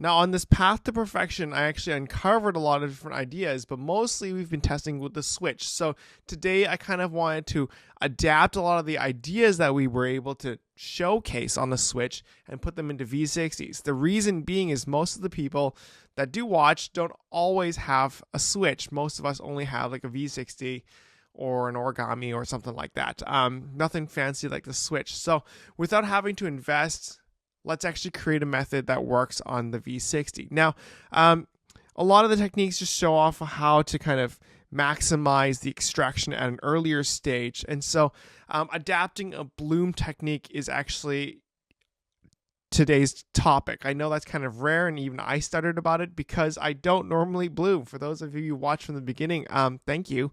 Now, on this path to perfection, I actually uncovered a lot of different ideas, but mostly we've been testing with the switch. So today I kind of wanted to adapt a lot of the ideas that we were able to showcase on the switch and put them into V60s. The reason being is most of the people that do watch don't always have a switch. Most of us only have like a V60 or an origami or something like that. Nothing fancy like the switch. So without having to invest, let's actually create a method that works on the V60. Now, a lot of the techniques just show off how to kind of maximize the extraction at an earlier stage. And so adapting a bloom technique is actually today's topic. I know that's kind of rare, and even I stuttered about it because I don't normally bloom. For those of you who watch from the beginning, thank you.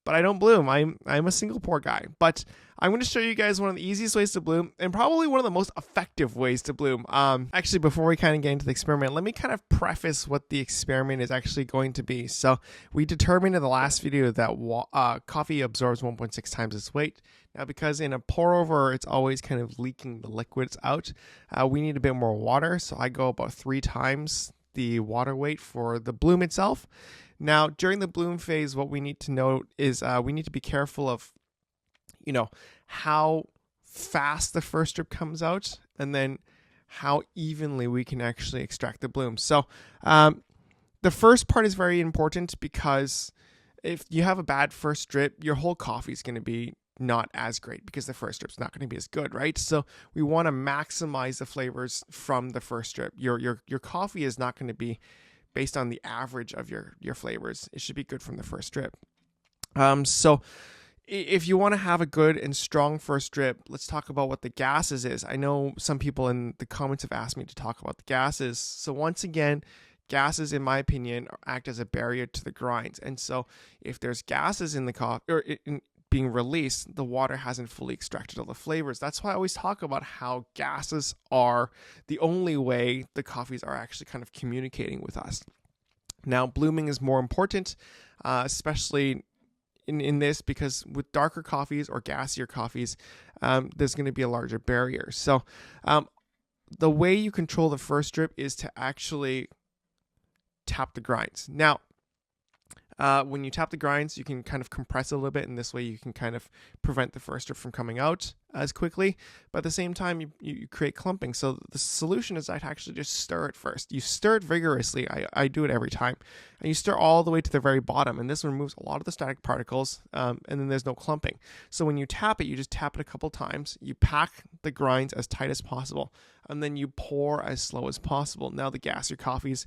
But I don't bloom. I'm a single pour guy. But I'm going to show you guys one of the easiest ways to bloom and probably one of the most effective ways to bloom. Actually, before we kind of get into the experiment, let me kind of preface what the experiment is actually going to be. So we determined in the last video that coffee absorbs 1.6 times its weight. Now, because in a pour over, it's always kind of leaking the liquids out, we need a bit more water. So I go about 3 times the water weight for the bloom itself. Now, during the bloom phase, what we need to note is we need to be careful of, how fast the first drip comes out and then how evenly we can actually extract the bloom. So the first part is very important because if you have a bad first drip, your whole coffee is going to be not as great because the first drip's not going to be as good, right? So we want to maximize the flavors from the first drip. Your coffee is not going to be based on the average of your flavors. It should be good from the first drip. So if you want to have a good and strong first drip, let's talk about what the gases is. I know some people in the comments have asked me to talk about the gases. So once again, gases, in my opinion, act as a barrier to the grinds. And so if there's gases in the coffee or being released, the water hasn't fully extracted all the flavors. That's why I always talk about how gases are the only way the coffees are actually kind of communicating with us. Now, blooming is more important, especially in this, because with darker coffees or gassier coffees, there's going to be a larger barrier. So the way you control the first drip is to actually tap the grinds. Now, when you tap the grinds, you can kind of compress it a little bit, and this way you can kind of prevent the first drip from coming out as quickly. But at the same time, you create clumping. So the solution is I'd actually just stir it first. You stir it vigorously. I do it every time. And you stir all the way to the very bottom, and this removes a lot of the static particles, and then there's no clumping. So when you tap it, you just tap it a couple times. You pack the grinds as tight as possible, and then you pour as slow as possible. Now the gassier coffees,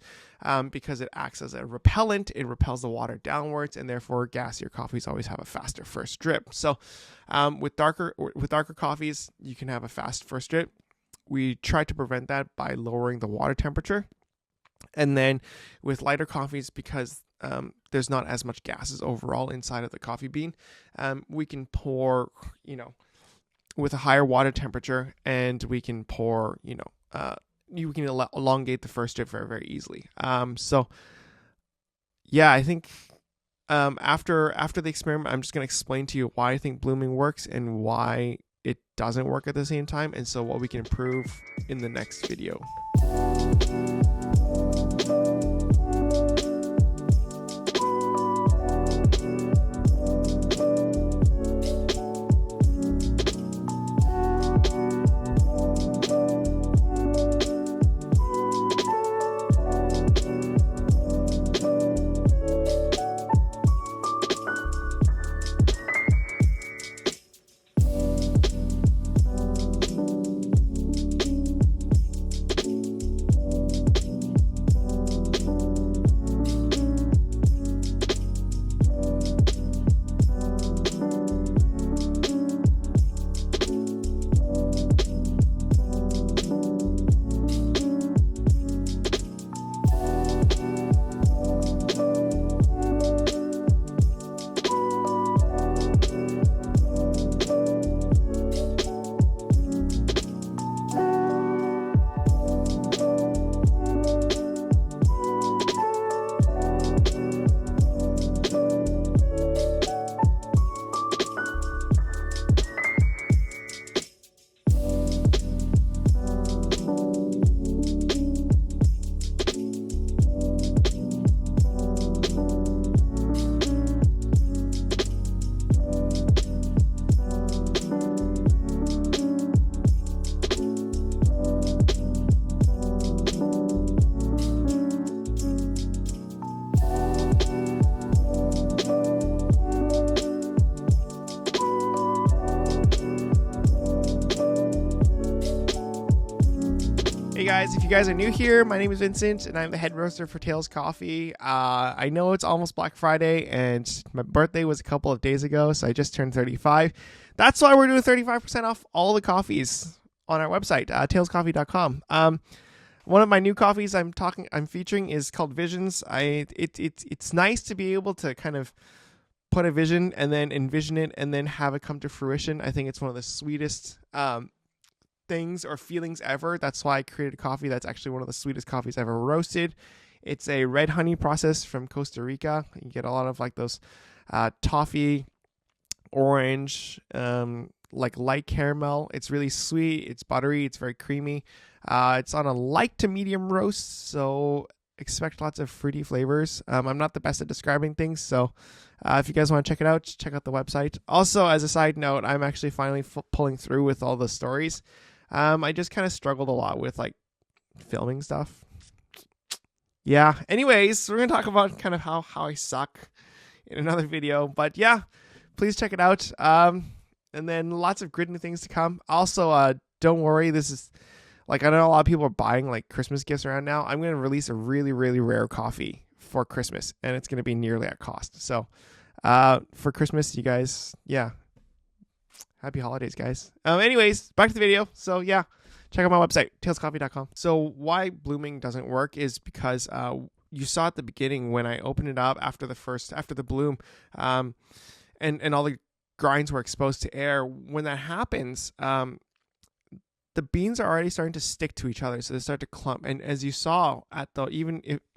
because it acts as a repellent, it repels the water downwards, and therefore gassier coffees always have a faster first drip. So with darker coffees, you can have a fast first drip. We try to prevent that by lowering the water temperature. And then with lighter coffees, because there's not as much gases overall inside of the coffee bean, we can pour, with a higher water temperature, and we can pour, you can elongate the first drip very, very easily. So yeah, I think after the experiment, I'm just going to explain to you why I think blooming works and why it doesn't work at the same time, and so what we can improve in the next video. guys, if you guys are new here, my name is Vincent and I'm the head roaster for Tales Coffee. I know it's almost Black Friday and my birthday was a couple of days ago, so I just turned 35. That's why we're doing 35% off all the coffees on our website, talescoffee.com. One of my new coffees I'm featuring is called Visions. It's nice to be able to kind of put a vision and then envision it and then have it come to fruition. I think it's one of the sweetest things or feelings ever. That's why I created a coffee that's actually one of the sweetest coffees I've ever roasted. It's a red honey process from Costa Rica. You get a lot of like those toffee, orange, like light caramel. It's really sweet. It's buttery. It's very creamy. It's on a light to medium roast, so expect lots of fruity flavors. I'm not the best at describing things, so if you guys want to check it out, check out the website. Also, as a side note, I'm actually finally pulling through with all the stories. I just kind of struggled a lot with like filming stuff. Yeah. Anyways, we're going to talk about kind of how I suck in another video. But yeah, please check it out. And then lots of good new things to come. Also, don't worry. This is like, I know a lot of people are buying like Christmas gifts around now. I'm going to release a really, really rare coffee for Christmas, and it's going to be nearly at cost. So for Christmas, you guys, yeah. Happy holidays, guys. Anyways, back to the video. So yeah, check out my website, talescoffee.com. So why blooming doesn't work is because you saw at the beginning when I opened it up after the bloom, and all the grinds were exposed to air. When that happens, the beans are already starting to stick to each other, so they start to clump. And as you saw at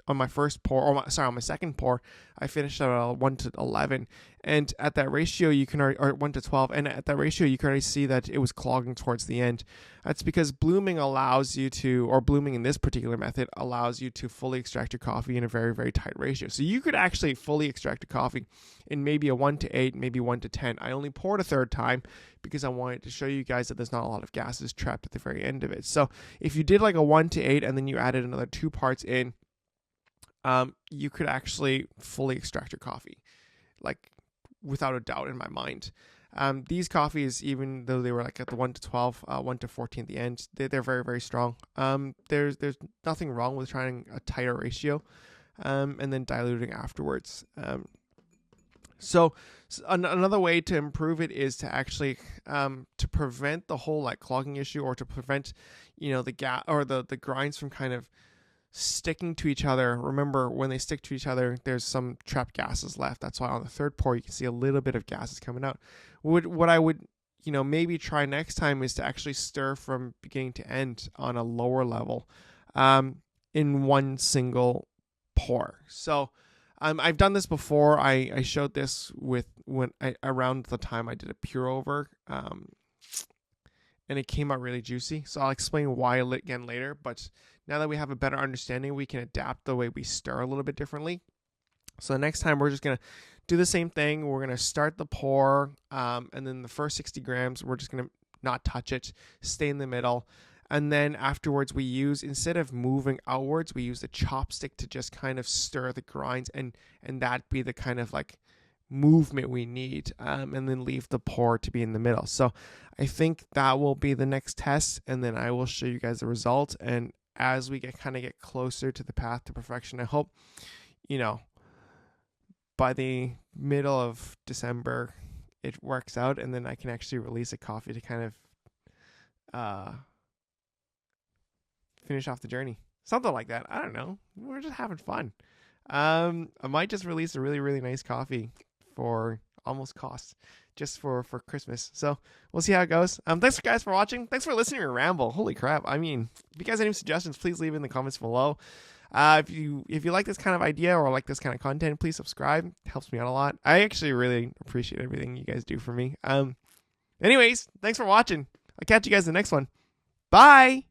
on my first pour, on my second pour, I finished at 1:11, and at that ratio you can already, or 1:12, and at that ratio you can already see that it was clogging towards the end. That's because blooming allows you to, or blooming in this particular method allows you to fully extract your coffee in a very, very tight ratio. So you could actually fully extract a coffee in maybe a 1:8, maybe 1:10. I only poured a third time because I wanted to show you guys that there's not a lot of gases trapped at the very end of it. So if you did like a 1:8 and then you added another 2 parts in, you could actually fully extract your coffee, like without a doubt in my mind. These coffees, even though they were like at the 1:12, 1:14 at the end, they're very, very strong. There's nothing wrong with trying a tighter ratio, and then diluting afterwards. So another way to improve it is to actually to prevent the whole like clogging issue, or to prevent, the the grinds from kind of sticking to each other. Remember, when they stick to each other, there's some trapped gases left. That's why on the third pour you can see a little bit of gases coming out. What I would maybe try next time is to actually stir from beginning to end on a lower level, in one single pour. So I've done this before. I showed this around the time I did a pour over, and it came out really juicy. So I'll explain why again later. But now that we have a better understanding, we can adapt the way we stir a little bit differently. So the next time we're just going to do the same thing. We're going to start the pour, and then the first 60 grams, we're just going to not touch it, stay in the middle. And then afterwards we use, instead of moving outwards, we use the chopstick to just kind of stir the grinds, and that be the kind of like movement we need, and then leave the pour to be in the middle. So I think that will be the next test, and then I will show you guys the result. And as we get closer to the path to perfection, I hope, by the middle of December, it works out, and then I can actually release a coffee to kind of finish off the journey. Something like that. I don't know. We're just having fun. I might just release a really, really nice coffee for almost cost, just for Christmas. So we'll see how it goes. Thanks guys for watching. Thanks for listening to me ramble. Holy crap. I mean, if you guys have any suggestions, please leave it in the comments below. If you like this kind of idea or like this kind of content, please subscribe. It helps me out a lot. I actually really appreciate everything you guys do for me. Anyways, thanks for watching. I'll catch you guys in the next one. Bye.